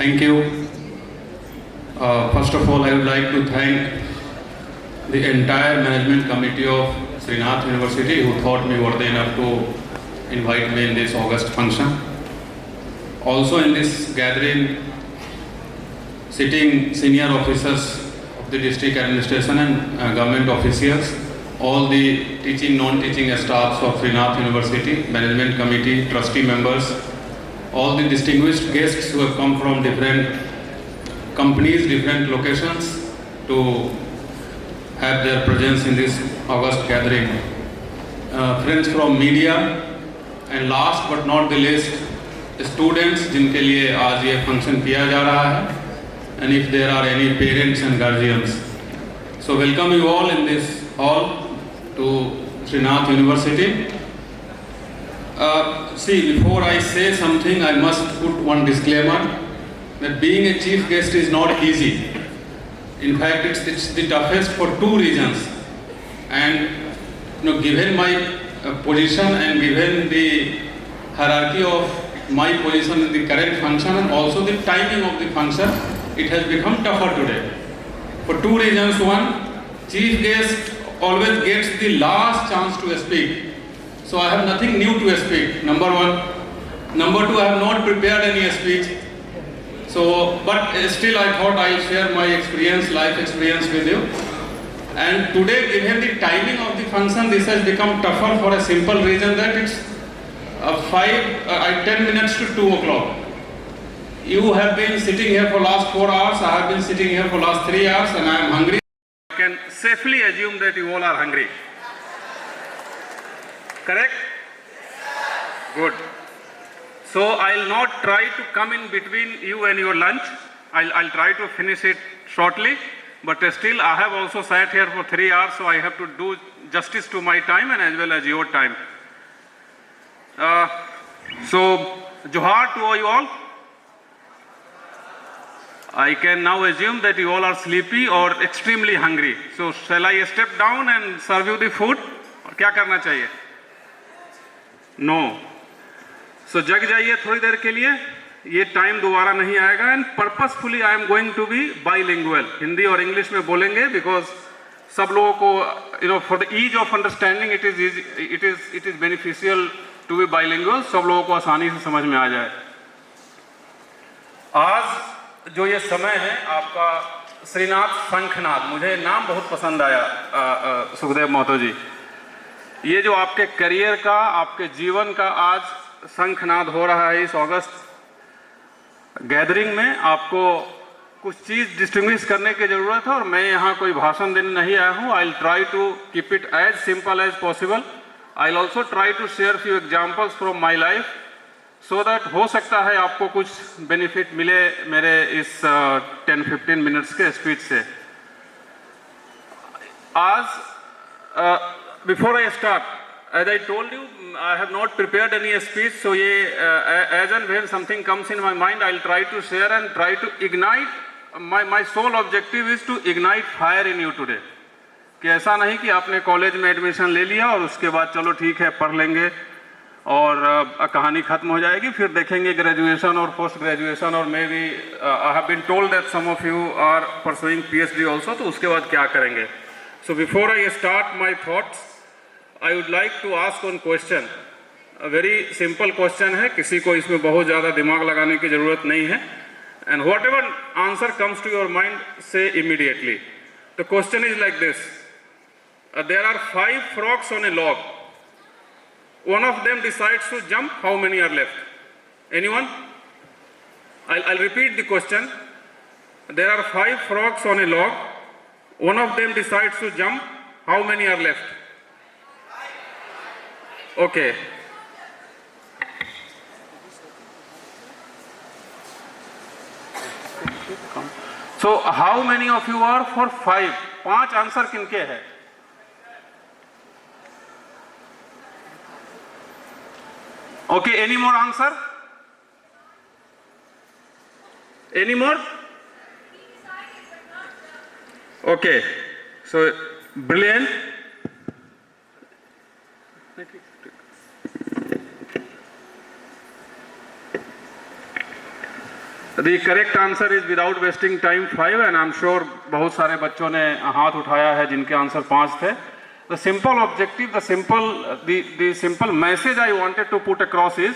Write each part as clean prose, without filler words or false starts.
Thank you. First of all, I would like to thank the entire management committee of Srinath University who thought me worthy enough to invite me in this August function. Also in this gathering, sitting senior officers of the district administration and government officials, all the teaching, non-teaching staffs of Srinath University, management committee, trustee members, all the distinguished guests who have come from different companies, different locations to have their presence in this August gathering. Friends from media and last but not the least, students जिनके लिए आज ये function किया जा रहा है, and if there are any parents and guardians. So welcome you all in this hall to Srinath University. See, before I say something, I must put one disclaimer that being a chief guest is not easy. In fact, it's the toughest for two reasons. And given my position and given the hierarchy of my position in the current function and also the timing of the function, it has become tougher today. For two reasons. One, chief guest always gets the last chance to speak. So I have nothing new to speak, number one. Number two, I have not prepared any speech. So, but still I thought I'll share my experience, life experience with you. And today, given the timing of the function, this has become tougher for a simple reason that it's 10 minutes to 2 o'clock. You have been sitting here for last 4 hours, I have been sitting here for last 3 hours and I am hungry. I can safely assume that you all are hungry. Correct? Good. So I'll not try to come in between you and your lunch. I'll try to finish it shortly. But still, I have also sat here for 3 hours, so I have to do justice to my time and as well as your time. So, Johar to you all. I can now assume that you all are sleepy or extremely hungry. So, shall I step down and serve you the food? क्या करना चाहिए? No. So, जग जाइए थोड़ी देर के लिए. ये time दोबारा नहीं आएगा. And purposefully I am going to be bilingual. Hindi और इंग्लिश में बोलेंगे बिकॉज सब लोगों को for the ease of understanding it is beneficial to be bilingual. सब लोगों को आसानी से समझ में आ जाए. आज जो ये समय है आपका श्रीनाथ शंखनाद, मुझे नाम बहुत पसंद आया सुखदेव महतो जी. ये जो आपके करियर का, आपके जीवन का आज शंखनाद हो रहा है इस अगस्त गैदरिंग में, आपको कुछ चीज़ डिस्टिंग्विश करने की ज़रूरत है. और मैं यहाँ कोई भाषण देने नहीं आया हूँ. I will try to keep it as simple as possible. I will also try to share few examples from my life so that हो सकता है आपको कुछ बेनिफिट मिले मेरे इस 10-15 मिनट्स के स्पीच से. आज before I start, as I told you, I have not prepared any speech, so as and when something comes in my mind, I'll try to share and try to ignite. My sole objective is to ignite fire in you today. कि ऐसा नहीं कि आपने college में admission ले लिया और उसके बाद चलो ठीक है पढ़ लेंगे और कहानी खत्म हो जाएगी, फिर देखेंगे ग्रेजुएशन और पोस्ट ग्रेजुएशन और maybe I have been told that some of you are pursuing PhD also, तो उसके बाद क्या करेंगे. So before I start my thoughts, I would like to ask one question. A very simple question है, किसी को इसमें बहुत ज़्यादा दिमाग लगाने की ज़रूरत नहीं है. And whatever answer comes to your mind, say immediately. The question is like this. There are 5 frogs on a log. One of them decides to jump. How many are left? Anyone? I'll repeat the question. There are 5 frogs on a log. One of them decides to jump. How many are left? Okay. So how many of you are for 5? 5 answer किनके हैं? Okay, any more answer? Any more? Okay, so brilliant. The correct answer is without wasting time 5 and I'm sure बहुत सारे बच्चों ने हाथ उठाया है जिनके आंसर 5 थे. The simple objective, the simple message I wanted to put across is,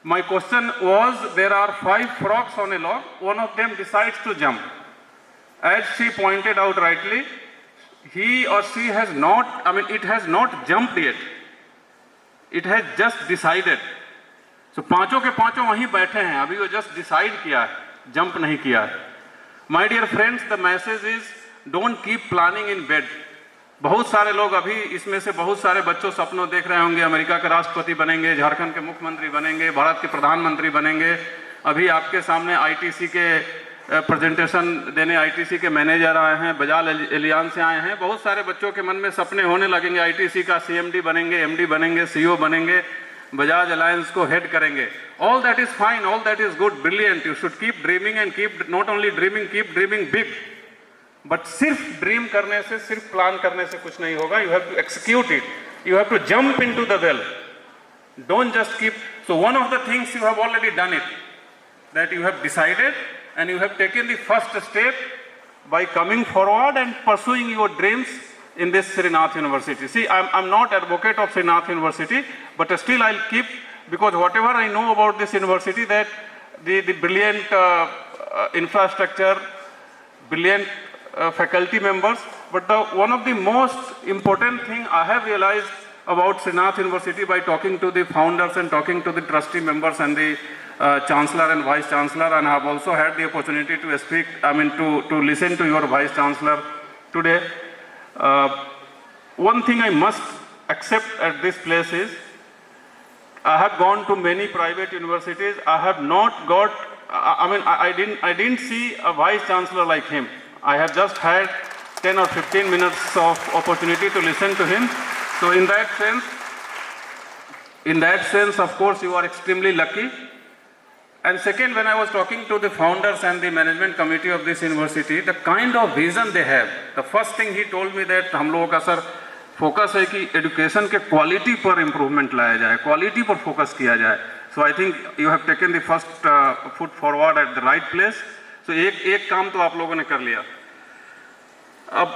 my question was, there are 5 frogs on a log, one of them decides to jump. As she pointed out rightly, he or she has not, it has not jumped yet. It has just decided. So पांचों के पांचों वहीं बैठे हैं, अभी वो just decide किया है, जंप नहीं किया है. My dear friends, the message is don't keep planning in bed. बहुत सारे लोग अभी इसमें से बहुत सारे बच्चों सपनों देख रहे होंगे, अमेरिका के राष्ट्रपति बनेंगे, झारखंड के मुख्यमंत्री बनेंगे, भारत के प्रधानमंत्री बनेंगे. अभी आपके सामने आईटीसी के प्रेजेंटेशन देने आईटीसी के मैनेजर आए हैं, बजाज एलियांस से आए हैं. बहुत सारे बच्चों के मन में सपने होने लगेंगे, आईटीसी का सीएमडी बनेंगे, एमडी बनेंगे, सीईओ बनेंगे, बजाज अलायंस को हेड करेंगे. All that is fine, all that is good, brilliant. You should keep dreaming and keep not only dreaming, keep dreaming big. But सिर्फ ड्रीम करने से, सिर्फ प्लान करने से कुछ नहीं होगा. You have to execute it, you have to jump into the well. Don't just keep. So one of the things you have already done it, that you have decided and you have taken the first step by coming forward and pursuing your dreams in this Srinath University. See, I'm not advocate of Srinath University, but still I'll keep, because whatever I know about this university, that the brilliant infrastructure, brilliant faculty members, but one of the most important thing I have realized about Srinath University by talking to the founders and talking to the trustee members and the Chancellor and Vice Chancellor, and I have also had the opportunity to speak, to listen to your Vice Chancellor today. One thing I must accept at this place is, I have gone to many private universities. I have not got, I didn't see a Vice Chancellor like him. I have just had 10 or 15 minutes of opportunity to listen to him. So in that sense, of course, you are extremely lucky. And second, when I was talking to the founders and the management committee of this university, the kind of vision they have, the first thing he told me that हम लोगों का sir focus है कि education के quality पर improvement लाया जाए, quality पर फोकस किया जाए. So I think you have taken the first foot forward at the right place. So एक काम तो आप लोगों ने कर लिया. अब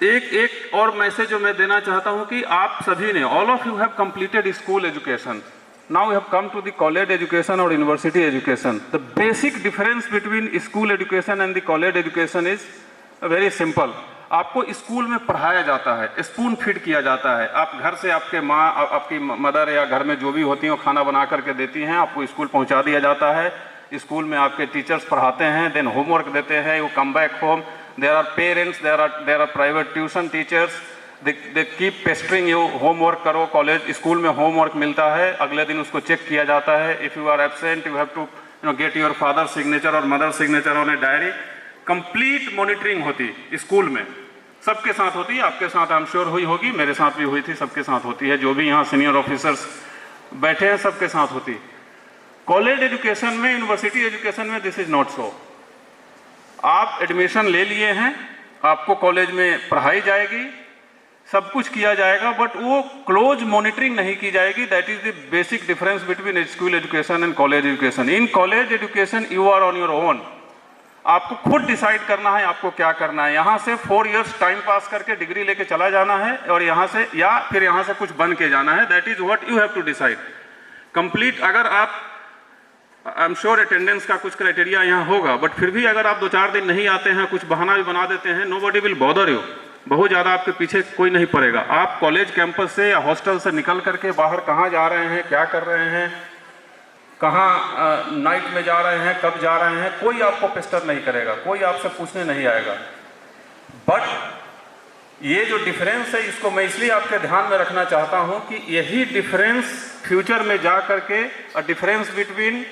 एक और मैसेज जो मैं देना चाहता हूँ कि आप सभी ने, all of you have completed school education. Now we have come to the college education or university education. The basic difference between school education and the college education is very simple. आपको school में पढ़ाया जाता है, spoon feed किया जाता है. आप घर से आपके माँ, आपकी मदर या घर में जो भी होती हैं वो खाना बना करके देती हैं, आपको स्कूल पहुंचा दिया जाता है. स्कूल में आपके टीचर्स पढ़ाते हैं, देन होमवर्क देते हैं, you come back home. There are parents, there are private tuition teachers. They keep pestering you, homework करो. कॉलेज स्कूल में होमवर्क मिलता है, अगले दिन उसको चेक किया जाता है. If you are absent, you have to get your father signature और mother signature on a diary. Complete monitoring होती स्कूल में, सबके साथ होती है. आपके साथ आई एम श्योर हुई होगी, मेरे साथ भी हुई थी, सबके साथ होती है. जो भी यहाँ सीनियर ऑफिसर्स बैठे हैं सबके साथ होती. कॉलेज एजुकेशन में, यूनिवर्सिटी एजुकेशन में दिस इज नॉट सो. आप एडमिशन ले लिए हैं, आपको कॉलेज में पढ़ाई जाएगी, सब कुछ किया जाएगा, बट वो क्लोज मॉनिटरिंग नहीं की जाएगी. That is the basic difference between school education and college education. In college education you are on your own. आपको खुद डिसाइड करना है आपको क्या करना है. यहाँ से 4 इयर्स टाइम पास करके डिग्री लेके चला जाना है, और यहाँ से या फिर यहाँ से कुछ बन के जाना है. That is what you have to decide. Complete. अगर आप, आई एम श्योर अटेंडेंस का कुछ क्राइटेरिया यहाँ होगा, बट फिर भी अगर आप 2-4 दिन नहीं आते हैं, कुछ बहाना भी बना देते हैं, नोबडी विल बॉदर यू. बहुत ज़्यादा आपके पीछे कोई नहीं पड़ेगा. आप कॉलेज कैंपस से या हॉस्टल से निकल करके बाहर कहाँ जा रहे हैं, क्या कर रहे हैं, कहाँ नाइट में जा रहे हैं, कब जा रहे हैं, कोई आपको पेस्टर नहीं करेगा, कोई आपसे पूछने नहीं आएगा. बट ये जो डिफरेंस है, इसको मैं इसलिए आपके ध्यान में रखना चाहता हूँ कि यही डिफरेंस फ्यूचर में जा करके, a difference between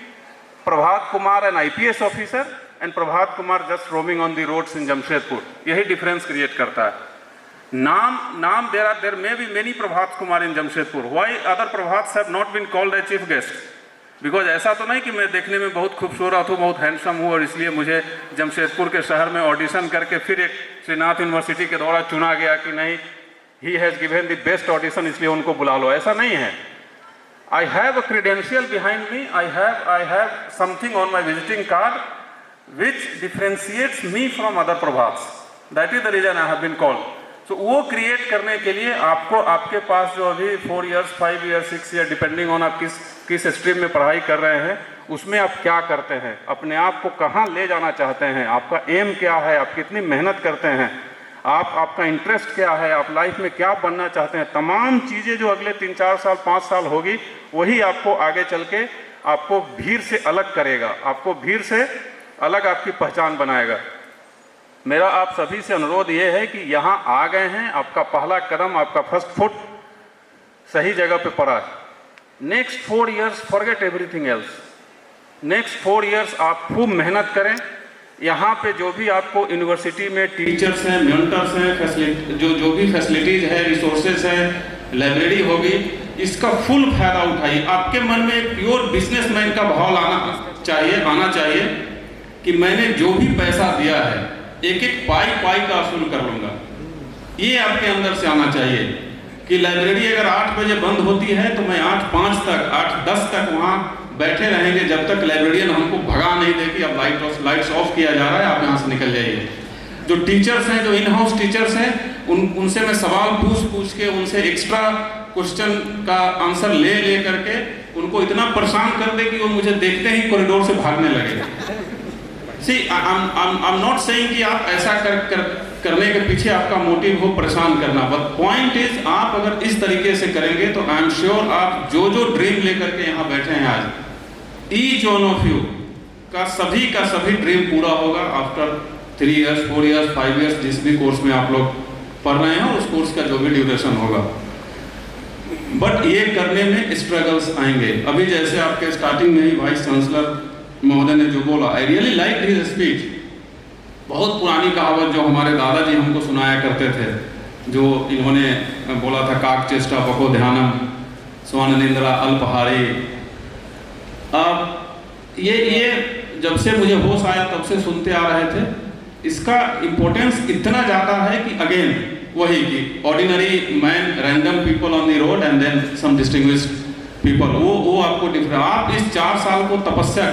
Prabhat Kumar an IPS officer and Prabhat Kumar just roaming on the roads in Jamshedpur, यही डिफरेंस क्रिएट करता है. नाम there may be many Prabhat Kumar in Jamshedpur. Why other Prabhat have not been called as chief guest? Because ऐसा तो नहीं कि मैं देखने में बहुत खूबसूरत हूँ, बहुत हैंडसम हूँ, और इसलिए मुझे जमशेदपुर के शहर में ऑडिशन करके फिर एक श्रीनाथ यूनिवर्सिटी के द्वारा चुना गया कि नहीं, he has given the best audition, इसलिए उनको बुला लो. ऐसा नहीं है. I have a credential behind me, I have something on my visiting card which differentiates me from other Prabhats. That is the reason I have been called. So वो create करने के लिए आपको, आपके पास जो अभी 4 years, 5 years, 6 years depending on आप किस स्ट्रीम में पढ़ाई कर रहे हैं, उसमें आप क्या करते हैं, अपने आप को कहाँ ले जाना चाहते हैं, आपका एम क्या है, आप कितनी मेहनत करते हैं, आपका इंटरेस्ट क्या है, आप लाइफ में क्या बनना चाहते हैं, तमाम चीज़ें जो अगले 3-4 साल 5 साल होगी, वही आपको आगे चल के आपको भीड़ से अलग करेगा, आपको भीड़ से अलग आपकी पहचान बनाएगा। मेरा आप सभी से अनुरोध ये है कि यहाँ आ गए हैं, आपका पहला कदम, आपका फर्स्ट फुट सही जगह पे पड़ा है। Next 4 years forget everything else. Next 4 years आप खूब मेहनत करें। यहाँ पे जो भी आपको यूनिवर्सिटी में टीचर्स हैं, मेंटर्स हैं, जो भी फैसिलिटीज़ है, रिसोर्सेज है, लाइब्रेरी होगी, इसका फुल फायदा उठाइए। आपके मन में एक प्योर बिजनेसमैन का भाव आना चाहिए कि मैंने जो भी पैसा दिया है एक एक पाई का वसूल कर लूँगा। ये आपके अंदर से आना चाहिए कि लाइब्रेरी अगर 8 बजे बंद होती है तो मैं 8:05 तक, 8:10 तक वहाँ बैठे रहेंगे जब तक लाइब्रेरियन हमको भगा नहीं दे कि अब लाइट्स ऑफ किया जा रहा है, आप यहाँ से निकल जाइए। जो टीचर्स हैं, जो इन हाउस टीचर्स हैं, उनसे मैं सवाल पूछ के उनसे एक्स्ट्रा क्वेश्चन का आंसर ले करके उनको इतना परेशान कर दे कि वो मुझे देखते ही कॉरिडोर से भागने लगे। See, I'm not saying कि आप ऐसा करने के पीछे आपका मोटिव हो परेशान करना, बट पॉइंट इज आप अगर इस तरीके से करेंगे तो आई एम श्योर आप जो ड्रीम लेकर के यहाँ बैठे हैं आज, ईच वन ऑफ यू का सभी ड्रीम पूरा होगा आफ्टर 3 years, 4 years, 5 years, जिस भी कोर्स में आप लोग पढ़ रहे हैं उस कोर्स का जो भी ड्यूरेशन होगा। बट ये करने में स्ट्रगल्स आएंगे। अभी जैसे आपके स्टार्टिंग में ही वाइस चांसलर महोदय ने जो बोला, I really like his speech. बहुत पुरानी कहावत जो हमारे दादाजी हमको सुनाया करते थे, जो इन्होंने बोला था, काक चेष्टा बको ध्यानम स्वर्ण निंद्रा अल्पहारी। ये जब से मुझे होश आया तब से सुनते आ रहे थे। इसका इम्पोर्टेंस इतना ज़्यादा है कि अगेन वही कि ordinary man, random people on the road and then some distinguished people, वो आपको डिफरेंट। आप इस 4 साल को तपस्या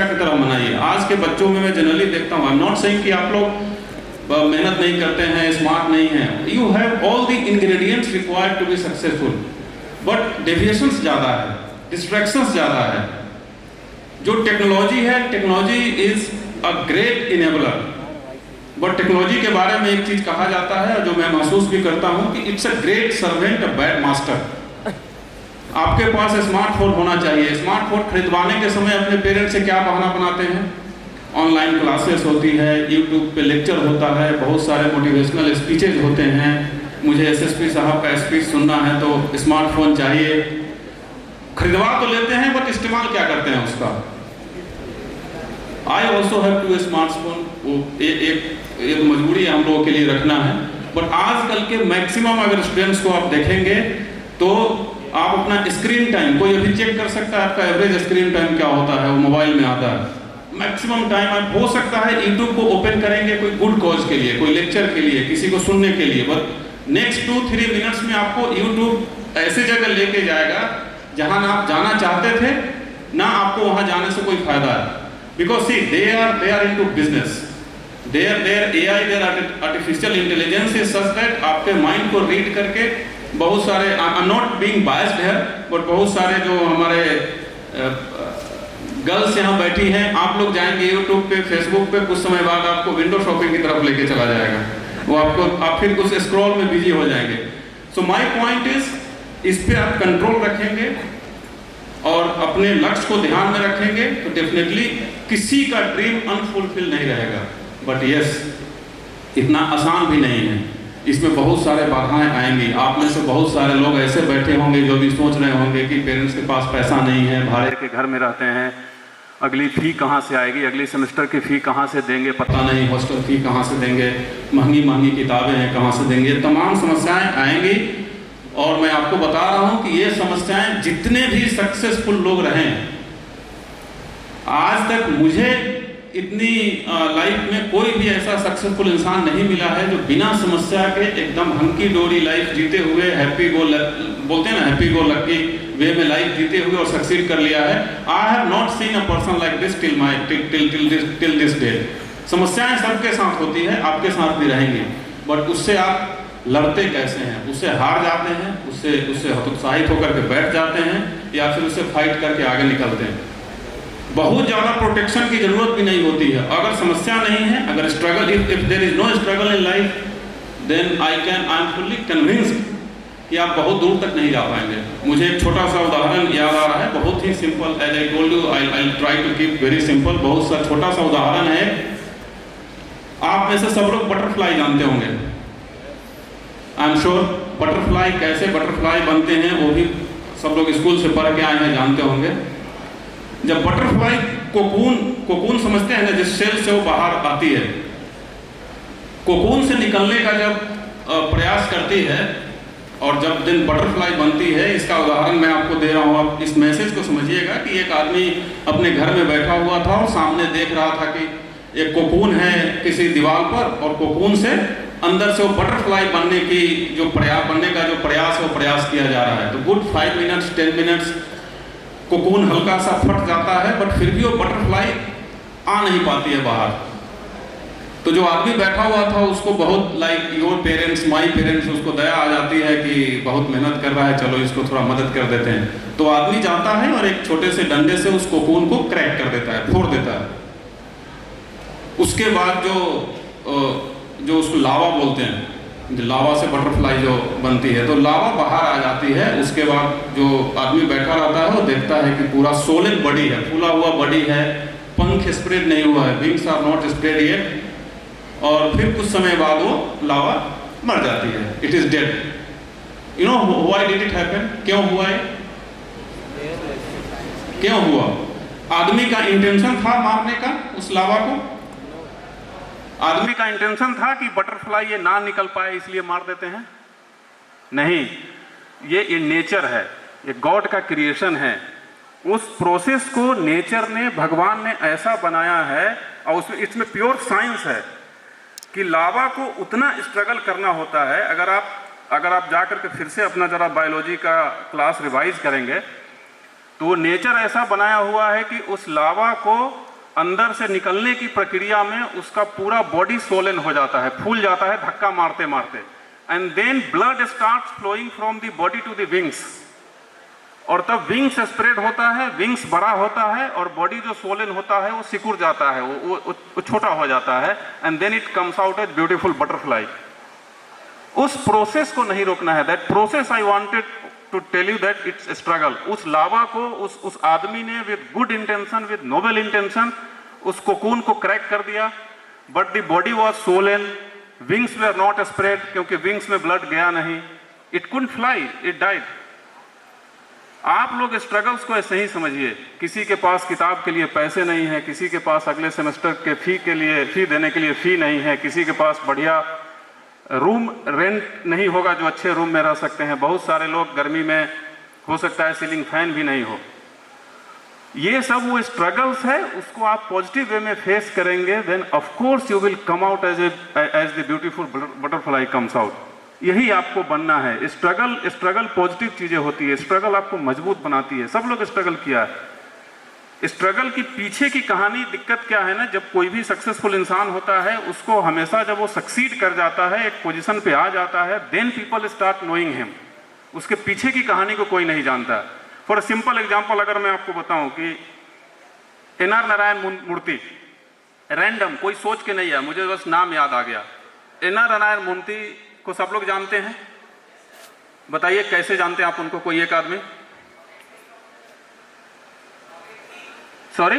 की तरह मनाइए। आज के बच्चों में मैं जनरली देखता हूँ, आई एम नॉट सेइंग कि आप लोग मेहनत नहीं करते हैं, स्मार्ट नहीं हैं, you have all the ingredients required to be successful, but deviations ज़्यादा है, डिस्ट्रैक्शंस ज़्यादा है। जो टेक्नोलॉजी है, technology is a great enabler, but technology के बारे में एक चीज़ कहा जाता है जो मैं महसूस भी करता हूँ कि it's a great servant, a bad master. आपके पास स्मार्टफोन होना चाहिए। स्मार्टफोन खरीदवाने के समय अपने पेरेंट्स से क्या बहाना बनाते हैं? ऑनलाइन क्लासेस होती है, यूट्यूब पे लेक्चर होता है, बहुत सारे मोटिवेशनल स्पीचेज होते हैं, मुझे एसएसपी साहब का स्पीच सुनना है तो स्मार्टफोन चाहिए। खरीदवा तो लेते हैं बट इस्तेमाल क्या करते हैं उसका? I also have two smartphone, वो एक मजबूरी हम लोगों के लिए रखना है। बट आजकल के मैक्सिमम अगर स्टूडेंट्स को आप देखेंगे तो आप अपना स्क्रीन टाइम, कोई अभी चेक कर सकता है आपका एवरेज स्क्रीन टाइम क्या होता है, वो मोबाइल में आता है। मैक्सिमम टाइम आप हो सकता है यूट्यूब को ओपन करेंगे कोई गुड कॉज के लिए, कोई लेक्चर के लिए, किसी को सुनने के लिए, बट नेक्स्ट 2-3 मिनट्स में आपको यूट्यूब ऐसी जगह लेके जाएगा जहां ना आप जाना चाहते थे, ना आपको वहां जाने से कोई फायदा है। Because see they are into business, there AI, there artificial intelligence is such that आपके माइंड को रीड करके बहुत सारे, I am not being biased here, but बहुत सारे जो हमारे गर्ल्स यहाँ बैठी हैं, आप लोग जाएंगे यूट्यूब पे, फेसबुक पे, कुछ समय बाद आपको विंडो शॉपिंग की तरफ लेके चला जाएगा वो, आप फिर कुछ स्क्रॉल में बिजी हो जाएंगे। सो माय पॉइंट इज, इस पे आप कंट्रोल रखेंगे और अपने लक्ष्य को ध्यान में रखेंगे तो डेफिनेटली किसी का ड्रीम अनफुलफिल नहीं रहेगा। बट यस, इतना आसान भी नहीं है, इसमें बहुत सारे बाधाएं आएंगी। आप में से बहुत सारे लोग ऐसे बैठे होंगे जो भी सोच रहे होंगे कि पेरेंट्स के पास पैसा नहीं है, भाड़े के घर में रहते हैं, अगली फ़ी कहाँ से आएगी, अगली सेमेस्टर की फ़ी कहाँ से देंगे पता नहीं, हॉस्टल फ़ी कहाँ से देंगे, महंगी किताबें हैं कहाँ से देंगे, तमाम समस्याएं आएंगी। और मैं आपको बता रहा हूँ कि ये समस्याएं जितने भी सक्सेसफुल लोग रहे आज तक, मुझे इतनी लाइफ में कोई भी ऐसा सक्सेसफुल इंसान नहीं मिला है जो बिना समस्या के एकदम हंकी डोरी लाइफ जीते हुए हैप्पी गो, बोलते हैं ना हैप्पी गो लकी वे में लाइफ जीते हुए और सक्सीड कर लिया है। I have not seen a person like this till this day. समस्याएं सबके साथ होती है, आपके साथ भी रहेंगी, बट उससे आप लड़ते कैसे हैं? उससे हार जाते हैं, उससे हतोत्साहित होकर के बैठ जाते हैं, या फिर उससे फाइट करके आगे निकलते हैं। बहुत ज़्यादा प्रोटेक्शन की जरूरत भी नहीं होती है। अगर समस्या नहीं है, अगर struggle, if there is no struggle in life, then I am fully convinced कि आप बहुत दूर तक नहीं जा पाएंगे। मुझे एक छोटा सा उदाहरण याद आ रहा है, बहुत ही simple, as I told you, I try to keep very simple. बहुत सा छोटा सा उदाहरण है। आप में से सब लोग बटरफ्लाई जानते होंगे, आई एम श्योर। बटरफ्लाई, कैसे बटरफ्लाई बनते हैं वो भी सब लोग स्कूल से पढ़ के आए हैं, जानते होंगे। जब बटरफ्लाई कोकून समझते हैं ना, जिस सेल से वो बाहर आती है, कोकून से निकलने का जब प्रयास करती है और जब दिन बटरफ्लाई बनती है, इसका उदाहरण मैं आपको दे रहा हूँ। आप इस मैसेज को समझिएगा कि एक आदमी अपने घर में बैठा हुआ था और सामने देख रहा था कि एक कोकून है किसी दीवार पर, और कोकून से अंदर से वो बटरफ्लाई बनने का जो प्रयास है वो प्रयास किया जा रहा है। तो गुड 5 मिनट्स 10 मिनट्स कोकून हल्का सा फट जाता है, बट फिर भी वो बटरफ्लाई आ नहीं पाती है बाहर। तो जो आदमी बैठा हुआ था उसको बहुत, like your parents, my parents, उसको दया आ जाती है कि बहुत मेहनत कर रहा है, चलो इसको थोड़ा मदद कर देते हैं। तो आदमी जाता है और एक छोटे से डंडे से उस कोकून को क्रैक कर देता है, फोड़ देता है। उसके बाद जो उसको लावा बोलते हैं, लावा से बटरफ्लाई जो बनती है, तो लावा बाहर आ जाती है। उसके बाद जो आदमी बैठा रहता है वो देखता है कि पूरा सोलिड बॉडी है, फूला हुआ बॉडी है, पंख स्प्रेड नहीं हुआ है, wings are not spread yet, और फिर कुछ समय बाद वो लावा मर जाती है, it is dead. You know why did it happen? क्यों हुआ है? क्यों हुआ? आदमी का इंटेंशन था मारने का उस लावा को? आदमी का इंटेंशन था कि बटरफ्लाई ये ना निकल पाए इसलिए मार देते हैं? नहीं, ये नेचर है, ये गॉड का क्रिएशन है। उस प्रोसेस को नेचर ने, भगवान ने ऐसा बनाया है, और उसमें इसमें प्योर साइंस है कि लावा को उतना स्ट्रगल करना होता है। अगर आप जाकर के फिर से अपना जरा बायोलॉजी का क्लास रिवाइज करेंगे तो नेचर ऐसा बनाया हुआ है कि उस लावा को अंदर से निकलने की प्रक्रिया में उसका पूरा बॉडी सोलन हो जाता है, फूल जाता है धक्का मारते मारते, and then blood starts flowing from the body to the wings, और तब विंग्स स्प्रेड होता है, विंग्स बड़ा होता है, और बॉडी जो सोलन होता है वो सिकुड़ जाता है, वो छोटा हो जाता है, and then it comes out as beautiful butterfly. उस प्रोसेस को नहीं रोकना है। That process I wanted to tell you that it's struggle. उस लावा को उस आदमी ने with good intention, with noble intention उस कोकून को क्रैक कर दिया, but the body was swollen, wings were not spread, क्योंकि विंग्स में ब्लड गया नहीं, it couldn't fly, it died. आप लोग स्ट्रगल्स को ऐसे ही समझिए। किसी के पास किताब के लिए पैसे नहीं है, किसी के पास अगले सेमेस्टर के फी देने के लिए फी नहीं है, किसी के पास बढ़िया रूम रेंट नहीं होगा जो अच्छे रूम में रह सकते हैं। बहुत सारे लोग गर्मी में हो सकता है सीलिंग फैन भी नहीं हो। ये सब वो स्ट्रगल्स है, उसको आप पॉजिटिव वे में फेस करेंगे, then of course you will come out as the beautiful butterfly comes out. यही आपको बनना है। स्ट्रगल पॉजिटिव चीजें होती है, स्ट्रगल आपको मजबूत बनाती है। सब लोग स्ट्रगल किया है। स्ट्रगल की पीछे की कहानी, दिक्कत क्या है ना, जब कोई भी सक्सेसफुल इंसान होता है उसको हमेशा जब वो सक्सीड कर जाता है, एक पोजीशन पे आ जाता है, then people start knowing him. उसके पीछे की कहानी को कोई नहीं जानता। फॉर अ सिंपल एग्जांपल अगर मैं आपको बताऊं कि एन.आर. नारायण मूर्ति, रैंडम, कोई सोच के नहीं है, मुझे बस नाम याद आ गया। एन.आर. नारायण मूर्ति को सब लोग जानते हैं, बताइए कैसे जानते हैं आप उनको? कोई एक आदमी, सॉरी,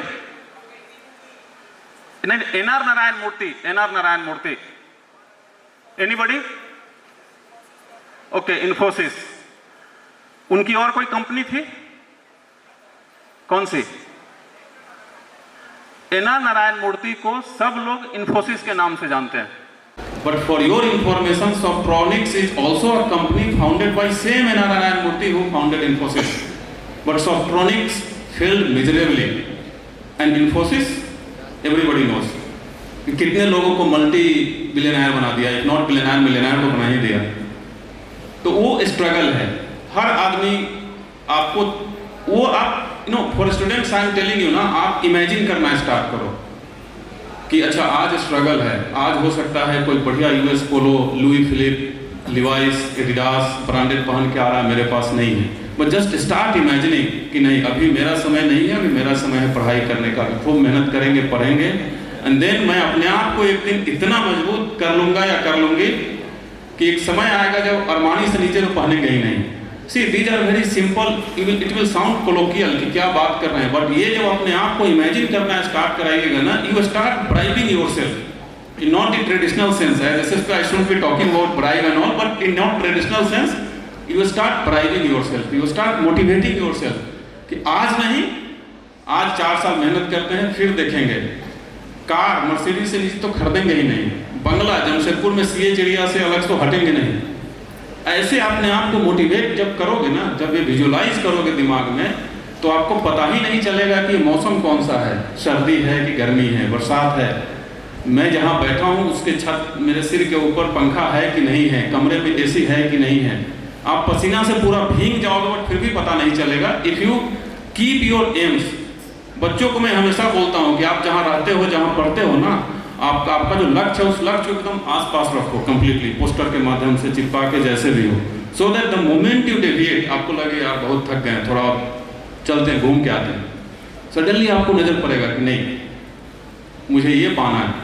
एन.आर. नारायण मूर्ति, एन.आर. नारायण मूर्ति, एनीबॉडी? ओके, इन्फोसिस। उनकी और कोई कंपनी थी? कौन सी? एन.आर. नारायण मूर्ति को सब लोग इन्फोसिस के नाम से जानते हैं। But for your information, Softronics is also a company founded by same N.R. Narayan Murthy who founded Infosys. But Softronics failed miserably, and Infosys everybody knows. कितने लोगों को मल्टी बिलियनर बना दिया, इफ नॉट बिलियनर मिलियनर तो बना ही दिया। तो वो स्ट्रगल है। हर आदमी आपको वो आप for students I am telling you ना, आप इमेजिन करना स्टार्ट करो कि अच्छा आज स्ट्रगल है, आज हो सकता है कोई बढ़िया US Polo, Louis Philippe, Levi's, Adidas branded पहन के आ रहा है, मेरे पास नहीं है। बट जस्ट स्टार्ट इमेजिनिंग कि नहीं, अभी मेरा समय नहीं है, अभी मेरा समय है पढ़ाई करने का, खूब मेहनत करेंगे, पढ़ेंगे, एंड देन मैं अपने आप को एक दिन इतना मजबूत कर लूंगा या कर लूंगी कि एक समय आएगा जब अरमानी से नीचे तो पहनेंगे ही नहीं। See these are very simple, it will sound colloquial कि क्या बात कर रहे हैं, बट ये जब अपने आप को इमेजिन करना स्टार्ट कराइएगा ना, you start bribing yourself in not in traditional sense, as I should be talking about bribe and all, but in not traditional sense, you start bribing yourself, you start motivating yourself कि आज नहीं, आज 4 साल मेहनत करते हैं, फिर देखेंगे। कार मर्सिडीज से नीचे तो खरीदेंगे ही नहीं, बंगला जमशेदपुर में सीए चिड़िया से अलग तो हटेंगे नहीं। ऐसे अपने आप को मोटिवेट जब करोगे ना, जब ये विजुलाइज करोगे दिमाग में, तो आपको पता ही नहीं चलेगा कि मौसम कौन सा है, सर्दी है कि गर्मी है, बरसात है, मैं जहाँ बैठा हूँ उसके छत, मेरे सिर के ऊपर पंखा है कि नहीं है, कमरे में एसी है कि नहीं है। आप पसीना से पूरा भीग जाओगे बट फिर भी पता नहीं चलेगा, if you keep your AIIMS. बच्चों को मैं हमेशा बोलता हूँ कि आप जहाँ रहते हो, जहाँ पढ़ते हो ना, आपका जो लक्ष्य है उस लक्ष्य को एकदम आसपास रखो, कंप्लीटली पोस्टर के माध्यम से चिपका के, जैसे भी हो, so that the moment you deviate, आपको लगे यार बहुत थक गए, थोड़ा चलते हैं, घूम के आते हैं, सडनली आपको नजर पड़ेगा कि नहीं मुझे ये पाना है।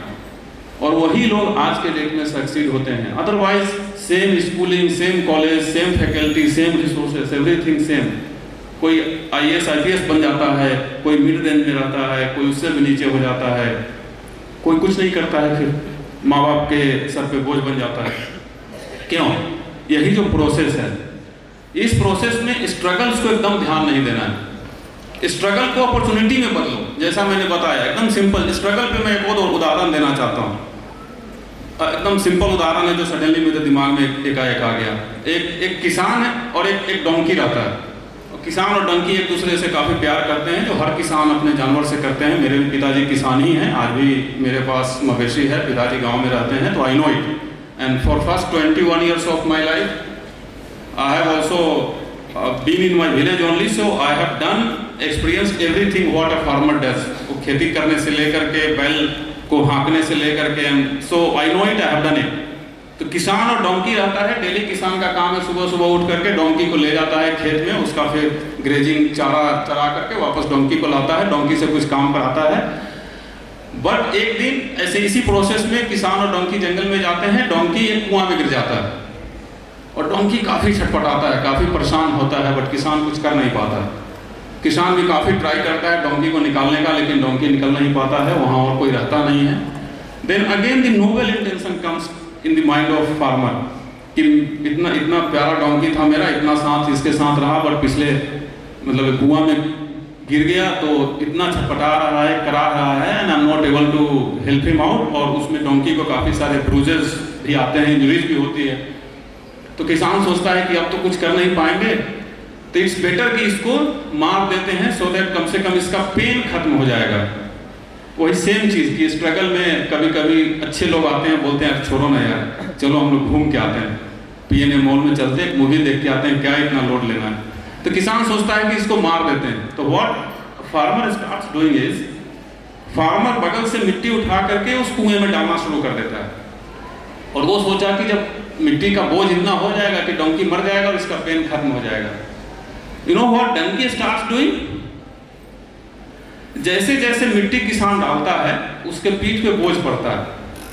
और वही लोग आज के डेट में सक्सीड होते हैं। Otherwise same schooling, same college, same faculty, same resources, everything same. कोई IAS IPS बन जाता है, कोई मिड रेंज में रहता है, कोई उससे भी नीचे हो जाता है, कोई कुछ नहीं करता है, फिर माँ बाप के सर पे बोझ बन जाता है। क्यों? यही जो प्रोसेस है, इस प्रोसेस में स्ट्रगल्स को एकदम ध्यान नहीं देना है। स्ट्रगल को अपॉर्चुनिटी में बदलो, जैसा मैंने बताया, एकदम सिंपल। स्ट्रगल पे मैं एक और उदाहरण देना चाहता हूँ, एकदम सिंपल उदाहरण है जो सडनली मेरे दिमाग में एकाएक आ गया। एक किसान है और एक डोंकी रहता है। किसान और डोंकी एक दूसरे से काफ़ी प्यार करते हैं, जो हर किसान अपने जानवर से करते हैं। मेरे पिताजी किसान ही हैं, आज भी मेरे पास मवेशी है, पिताजी गांव में रहते हैं, तो I know it. And for first 21 years of my life I have also been in my village only, so I have done experience everything what a farmer does. वो खेती करने से लेकर के, बैल को हाँकने से लेकर के, so I know it, I have done it. तो किसान और डोंकी रहता है, डेली किसान का काम है सुबह सुबह उठ करके डोंकी को ले जाता है खेत में, उसका फिर ग्रेजिंग चारा चरा करके वापस डोंकी को लाता है, डोंकी से कुछ काम कराता है। बट एक दिन ऐसे इसी प्रोसेस में किसान और डोंकी जंगल में जाते हैं, डोंकी एक कुआं में गिर जाता है और डोंकी काफ़ी छटपटाता है, काफ़ी परेशान होता है, बट किसान कुछ कर नहीं पाता है। किसान भी काफ़ी ट्राई करता है डोंकी को निकालने का, लेकिन डोंकी निकल नहीं पाता है, वहाँ और कोई रहता नहीं है। Then again the noble intention comes in the mind of farmer कि इतना प्यारा डोंकी था मेरा, इतना साथ इसके साथ रहा, बट पिछले मतलब कुआं में गिर गया, तो इतना छटपटा रहा है, करा रहा है, and I am not able to help him out. और उसमें डोंकी को काफ़ी सारे ब्रूजेस भी आते हैं, इंजरीज भी होती है। तो किसान सोचता है कि अब तो कुछ कर नहीं पाएंगे, तो इट्स बेटर कि इसको मार देते हैं, सो दैट कम से कम इसका पेन खत्म हो जाएगा। वही सेम चीज़ कि स्ट्रगल में कभी कभी अच्छे लोग आते हैं, बोलते हैं छोड़ो ना यार, चलो हम लोग घूम के आते हैं, PNA मॉल में चलते हैं, मूवी देख के आते हैं, क्या इतना लोड लेना है। तो किसान सोचता है कि इसको मार देते हैं। तो what farmer starts doing is, farmer बगल से मिट्टी उठा करके उस कुएं में डालना शुरू कर देता है। और वो सोचा कि जब मिट्टी का बोझ इतना हो जाएगा कि डोंकी मर जाएगा और इसका पेन खत्म हो जाएगा। You know what donkey starts doing, जैसे जैसे मिट्टी किसान डालता है उसके पीठ पे बोझ पड़ता है,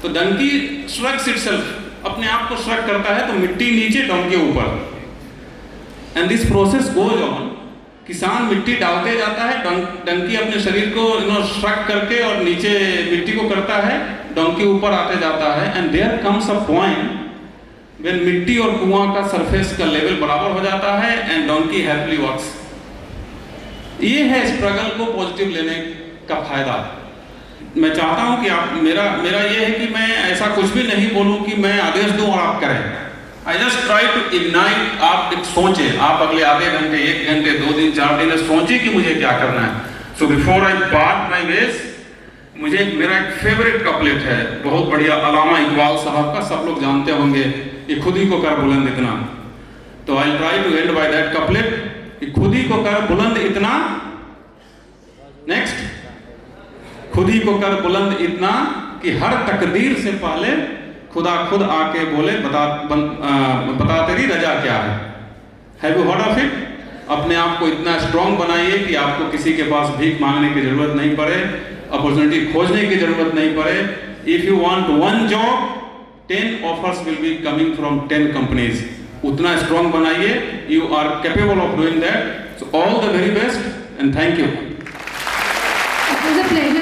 तो डोंकी श्रग्स इटसेल्फ, अपने आप को श्रग करता है, तो मिट्टी नीचे, डोंकी ऊपर, and this process goes on. किसान मिट्टी डालते जाता है, डोंकी अपने शरीर को श्रग करके और नीचे मिट्टी को करता है, डोंकी ऊपर आते जाता है, and there comes a point when मिट्टी और कुआं का सरफेस का लेवल बराबर हो जाता है, एंड डोंकी हैप्पीली वॉक्स। ये है स्ट्रगल को पॉजिटिव लेने का फायदा। मैं चाहता हूं कि आप, मेरा ये है कि मैं ऐसा कुछ भी नहीं बोलूं कि मैं आदेश दूं और आप करें। I just try to ignite. आप एक सोचें, आप अगले आधे घंटे, 1 घंटे, 2 दिन, 4 दिन सोचें कि मुझे क्या करना है। So before I part my ways, मेरा एक फेवरेट कपलेट है, बहुत बढ़िया, अलामा इकबाल साहब का, सब लोग जानते होंगे, ये खुद ही को कर बुलंद इतना। तो I try to end by that couplet. कि खुद ही को कर बुलंद इतना, नेक्स्ट, खुद ही को कर बुलंद इतना कि हर तकदीर से पहले खुदा खुद आके बोले बता तेरी रजा क्या है। Have you heard of it? अपने आप को इतना स्ट्रॉन्ग बनाइए कि आपको किसी के पास भीख मांगने की जरूरत नहीं पड़े, अपॉर्चुनिटी खोजने की जरूरत नहीं पड़े। If you want one job, 10 offers will be coming from 10 companies. उतना स्ट्रॉन्ग बनाइए, you are capable of doing that. So all the very best and thank you. It was a pleasure.